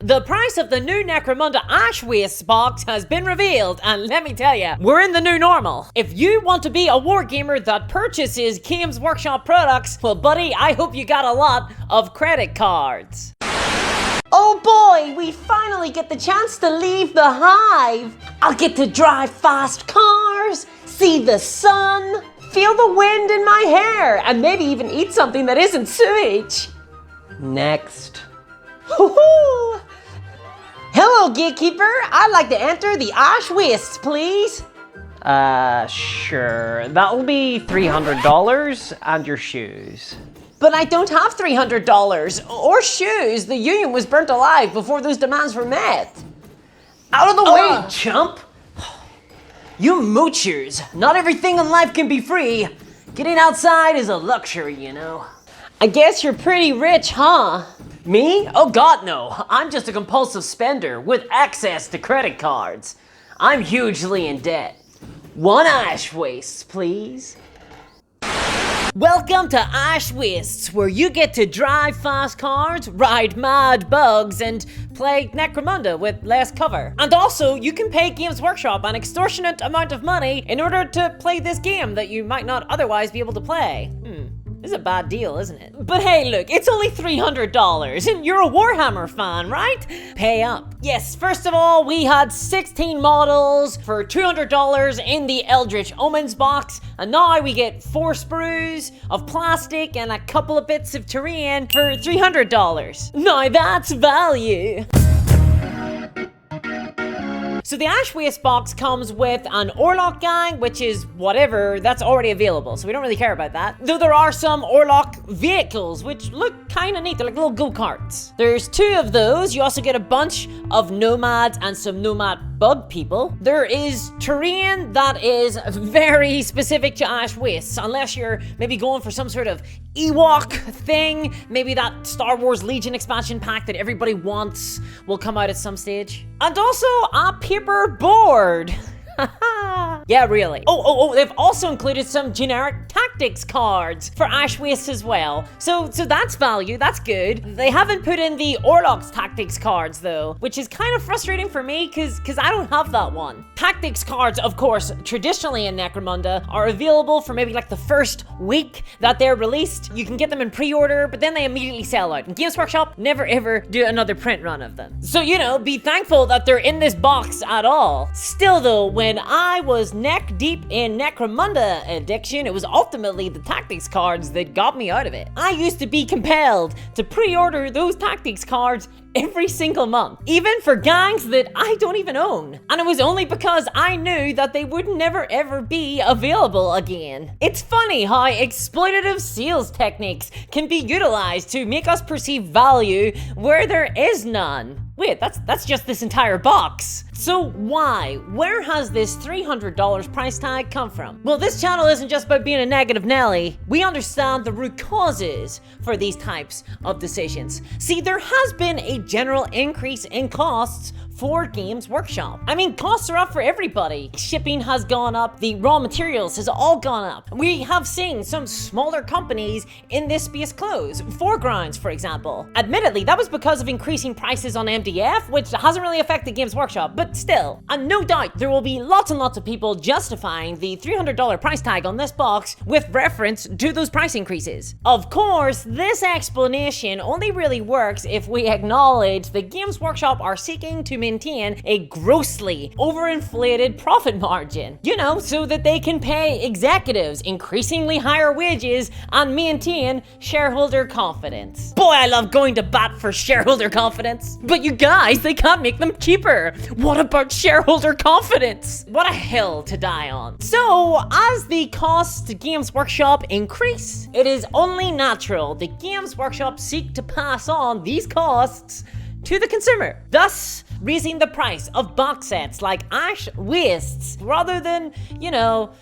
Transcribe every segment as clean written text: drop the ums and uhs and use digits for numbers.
The price of the new Necromunda Ash Wastes box has been revealed, and let me tell you, we're in the new normal. If you want to be a wargamer that purchases Games Workshop products, well buddy, I hope you got a lot of credit cards. Oh boy, we finally get the chance to leave the hive. I'll get to drive fast cars, see the sun, feel the wind in my hair, and maybe even eat something that isn't sewage. Next. Woohoo! Hello, gatekeeper. I'd like to enter the Ash Wastes, please. Sure. That'll be $300 and your shoes. But I don't have $300 or shoes. The union was burnt alive before those demands were met. Out of the way, chump. You moochers. Not everything in life can be free. Getting outside is a luxury, you know. I guess you're pretty rich, huh? Me? Oh God, no. I'm just a compulsive spender with access to credit cards. I'm hugely in debt. One Ash Wastes, please. Welcome to Ash Wastes, where you get to drive fast cars, ride mad bugs, and play Necromunda with less cover. And also, you can pay Games Workshop an extortionate amount of money in order to play this game that you might not otherwise be able to play. This is a bad deal, isn't it? But hey, look, it's only $300, and you're a Warhammer fan, right? Pay up. Yes, first of all, we had 16 models for $200 in the Eldritch Omens box, and now we get 4 sprues of plastic and a couple of bits of terrain for $300. Now that's value. So the Ash Waste box comes with an Orlok gang, which is whatever, that's already available, so we don't really care about that. Though there are some Orlok vehicles, which look kinda neat, they're like little go-karts. There's 2 of those, you also get a bunch of nomads and some nomad bug people. There is terrain that is very specific to Ash Wastes, unless you're maybe going for some sort of Ewok thing, maybe that Star Wars Legion expansion pack that everybody wants will come out at some stage. And also a paper board. Yeah, really. Oh, they've also included some generic tactics cards for Ash Wastes as well. So that's value, that's good. They haven't put in the Orlok's tactics cards though, which is kind of frustrating for me cause I don't have that one. Tactics cards, of course, traditionally in Necromunda are available for maybe like the first week that they're released. You can get them in pre-order, but then they immediately sell out. And Games Workshop never ever do another print run of them. So, you know, be thankful that they're in this box at all. Still though, when I was neck deep in Necromunda addiction, it was ultimately the tactics cards that got me out of it. I used to be compelled to pre-order those tactics cards every single month, even for gangs that I don't even own. And it was only because I knew that they would never ever be available again. It's funny how exploitative sales techniques can be utilized to make us perceive value where there is none. Wait, that's just this entire box. So why? Where has this $300 price tag come from? Well, this channel isn't just about being a negative Nelly. We understand the root causes for these types of decisions. See, there has been a general increase in costs for Games Workshop. I mean, costs are up for everybody. Shipping has gone up, the raw materials has all gone up. We have seen some smaller companies in this space close. Foregrounds, for example. Admittedly, that was because of increasing prices on MDF, which hasn't really affected Games Workshop, but still. And no doubt, there will be lots and lots of people justifying the $300 price tag on this box with reference to those price increases. Of course, this explanation only really works if we acknowledge that Games Workshop are seeking to maintain a grossly overinflated profit margin. You know, so that they can pay executives increasingly higher wages and maintain shareholder confidence. Boy, I love going to bat for shareholder confidence. But you guys, they can't make them cheaper. What about shareholder confidence? What a hill to die on. So, as the costs to Games Workshop increase, it is only natural that Games Workshop seek to pass on these costs to the consumer, thus raising the price of box sets like Ash Wastes rather than, you know,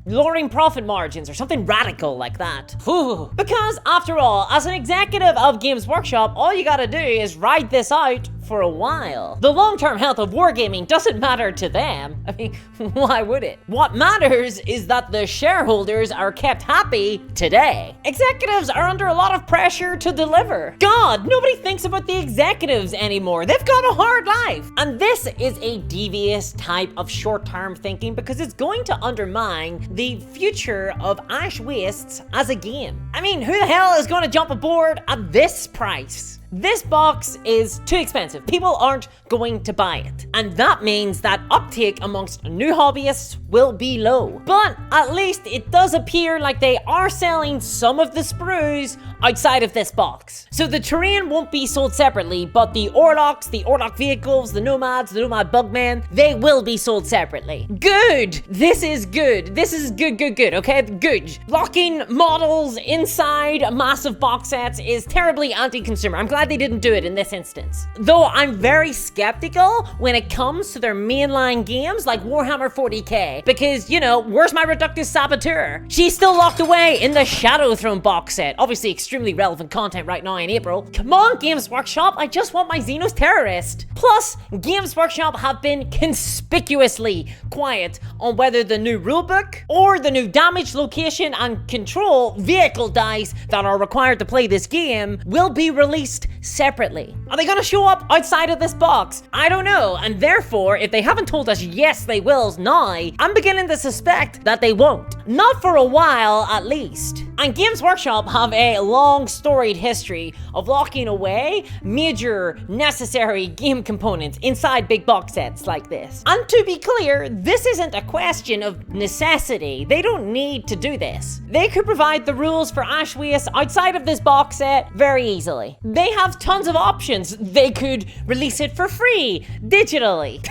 lowering profit margins or something radical like that. Whew. Because after all, as an executive of Games Workshop, all you gotta do is ride this out for a while. The long-term health of wargaming doesn't matter to them. I mean, why would it? What matters is that the shareholders are kept happy today. Executives are under a lot of pressure to deliver. God, nobody thinks about the executives anymore. They've got a hard life. And this is a devious type of short-term thinking because it's going to undermine the future of Ash Wastes as a game. I mean, who the hell is going to jump aboard at this price? This box is too expensive. People aren't going to buy it. And that means that uptake amongst new hobbyists will be low. But at least it does appear like they are selling some of the sprues outside of this box. So the terrain won't be sold separately, but the Orlocks, the Orlock vehicles, the Nomads, the Nomad Bugmen, they will be sold separately. Good! This is good. This is good, okay? Good. Locking models inside massive box sets is terribly anti-consumer. I'm glad they didn't do it in this instance. Though I'm very skeptical when it comes to their mainline games like Warhammer 40k, because, you know, where's my Reductus Saboteur? She's still locked away in the Shadow Throne box set. Obviously extremely relevant content right now in April. Come on, Games Workshop, I just want my Xenos Terrorist. Plus, Games Workshop have been conspicuously quiet on whether the new rulebook or the new damage, location, and control vehicle dice that are required to play this game will be released separately. Are they gonna show up outside of this box? I don't know, and therefore, if they haven't told us yes they will now, I'm beginning to suspect that they won't. Not for a while, at least. And Games Workshop have a long storied history of locking away major necessary game components inside big box sets like this. And to be clear, this isn't a question of necessity. They don't need to do this. They could provide the rules for Ash Wastes outside of this box set very easily. They have tons of options. They could release it for free, digitally.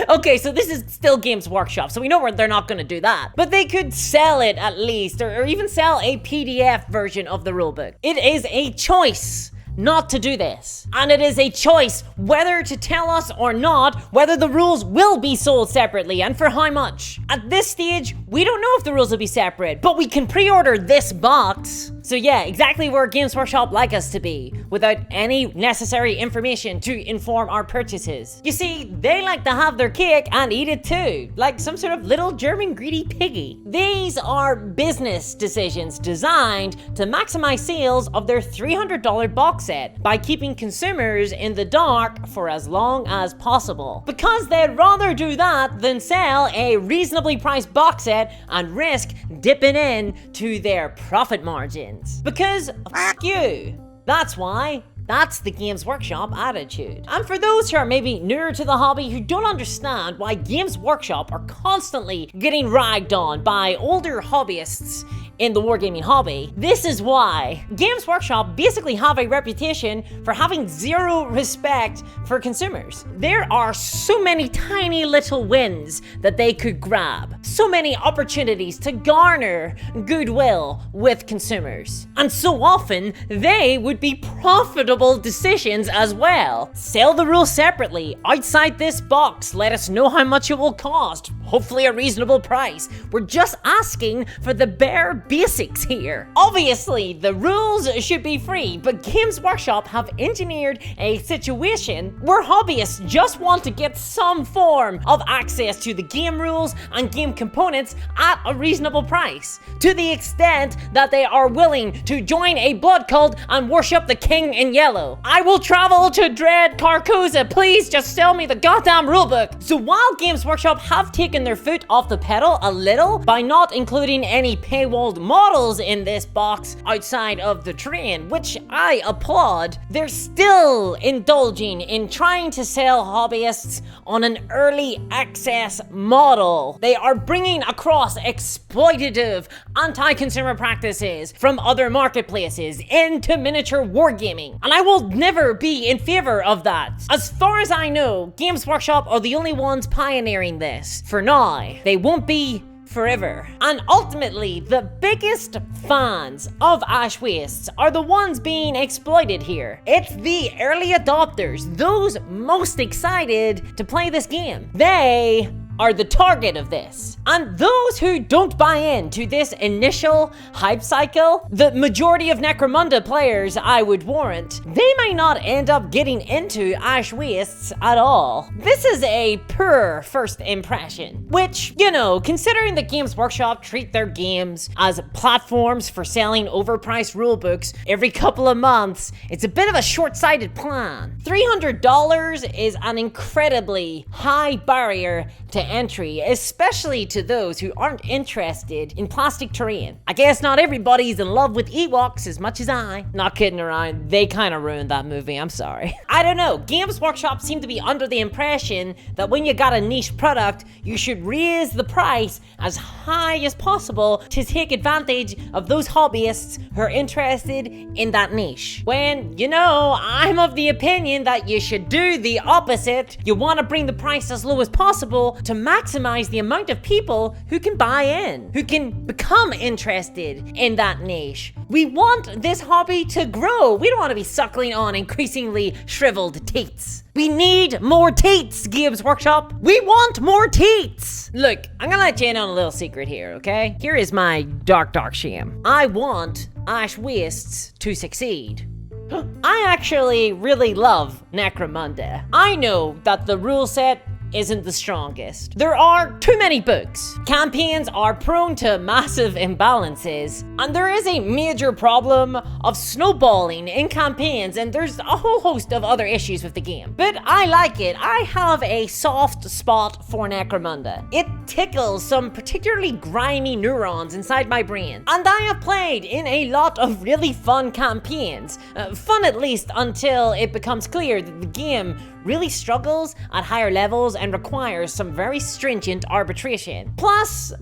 Okay, so this is still Games Workshop, so we know they're not going to do that. But they could sell it at least, or even sell a PDF version of the rulebook. It is a choice not to do this. And it is a choice whether to tell us or not whether the rules will be sold separately and for how much. At this stage, we don't know if the rules will be separate, but we can pre-order this box. So yeah, exactly where Games Workshop like us to be, without any necessary information to inform our purchases. You see, they like to have their cake and eat it too, like some sort of little German greedy piggy. These are business decisions designed to maximize sales of their $300 box set by keeping consumers in the dark for as long as possible. Because they'd rather do that than sell a reasonably priced box set and risk dipping in to their profit margins. Because f*** you. That's why. That's the Games Workshop attitude. And for those who are maybe newer to the hobby who don't understand why Games Workshop are constantly getting ragged on by older hobbyists in the wargaming hobby, this is why. Games Workshop basically have a reputation for having zero respect for consumers. There are so many tiny little wins that they could grab. So many opportunities to garner goodwill with consumers. And so often, they would be profitable decisions as well. Sell the rules separately, outside this box, let us know how much it will cost. Hopefully a reasonable price. We're just asking for the bare basics here. Obviously, the rules should be free, but Games Workshop have engineered a situation where hobbyists just want to get some form of access to the game rules and game components at a reasonable price, to the extent that they are willing to join a blood cult and worship the King in Yellow. I will travel to Dread Carcosa, please just sell me the goddamn rulebook. So while Games Workshop have taken their foot off the pedal a little by not including any paywalled models in this box outside of the terrain, which I applaud, they're still indulging in trying to sell hobbyists on an early access model. They are bringing across exploitative anti-consumer practices from other marketplaces into miniature wargaming, and I will never be in favor of that. As far as I know, Games Workshop are the only ones pioneering this. For now, they won't be forever. And ultimately, the biggest fans of Ash Wastes are the ones being exploited here. It's the early adopters, those most excited to play this game. They are the target of this. And those who don't buy into this initial hype cycle, the majority of Necromunda players, I would warrant, they may not end up getting into Ash Wastes at all. This is a poor first impression, which, you know, considering that Games Workshop treat their games as platforms for selling overpriced rulebooks every couple of months, it's a bit of a short-sighted plan. $300 is an incredibly high barrier to entry, especially to those who aren't interested in plastic terrain. I guess not everybody's in love with Ewoks as much as I. Not kidding around, they kind of ruined that movie, I'm sorry. I don't know, Games Workshop seem to be under the impression that when you got a niche product, you should raise the price as high as possible to take advantage of those hobbyists who are interested in that niche. When, you know, I'm of the opinion that you should do the opposite. You want to bring the price as low as possible to maximize the amount of people who can buy in, who can become interested in that niche. We want this hobby to grow. We don't want to be suckling on increasingly shriveled teats. We need more teats, Games Workshop. We want more teats. Look, I'm gonna let you in on a little secret here, okay? Here is my dark shame. I want Ash Wastes to succeed. I actually really love Necromunda. I know that the rule set isn't the strongest. There are too many books. Campaigns are prone to massive imbalances, and there is a major problem of snowballing in campaigns, and there's a whole host of other issues with the game. But I like it. I have a soft spot for Necromunda. It tickles some particularly grimy neurons inside my brain, and I have played in a lot of really fun campaigns. Fun at least until it becomes clear that the game really struggles at higher levels and requires some very stringent arbitration. Plus,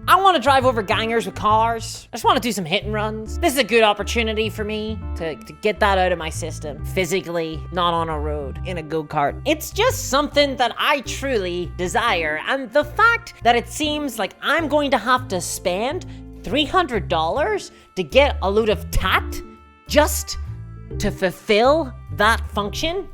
I want to drive over gangers with cars. I just want to do some hit and runs. This is a good opportunity for me to get that out of my system. Physically, not on a road, in a go-kart. It's just something that I truly desire, and the fact that it seems like I'm going to have to spend $300 to get a load of tat just to fulfill that function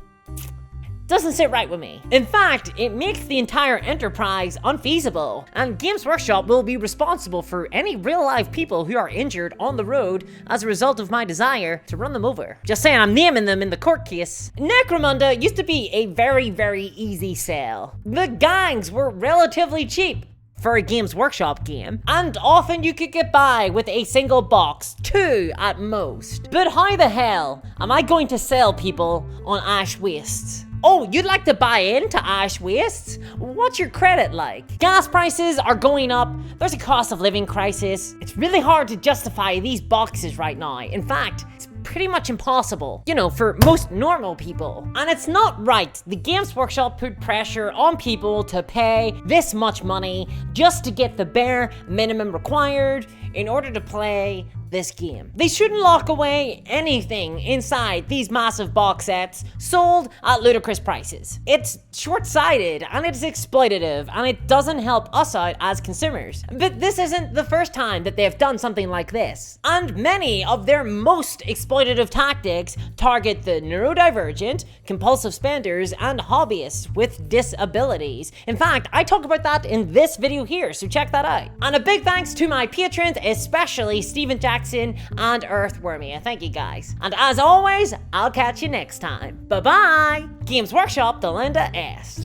doesn't sit right with me. In fact, it makes the entire enterprise unfeasible, and Games Workshop will be responsible for any real-life people who are injured on the road as a result of my desire to run them over. Just saying, I'm naming them in the court case. Necromunda used to be a very, very easy sell. The gangs were relatively cheap for a Games Workshop game, and often you could get by with a single box, 2 at most. But how the hell am I going to sell people on Ash Wastes? Oh, you'd like to buy into Ash Wastes? What's your credit like? Gas prices are going up. There's a cost of living crisis. It's really hard to justify these boxes right now. In fact, it's pretty much impossible, you know, for most normal people. And it's not right. The Games Workshop put pressure on people to pay this much money just to get the bare minimum required in order to play this game. They shouldn't lock away anything inside these massive box sets sold at ludicrous prices. It's short-sighted and it's exploitative and it doesn't help us out as consumers. But this isn't the first time that they've done something like this. And many of their most exploitative tactics target the neurodivergent, compulsive spenders, and hobbyists with disabilities. In fact, I talk about that in this video here, so check that out. And a big thanks to my patrons, especially Steven Jackson and Earthwormia. Thank you guys. And as always, I'll catch you next time. Bye-bye. Games Workshop, the Linda S.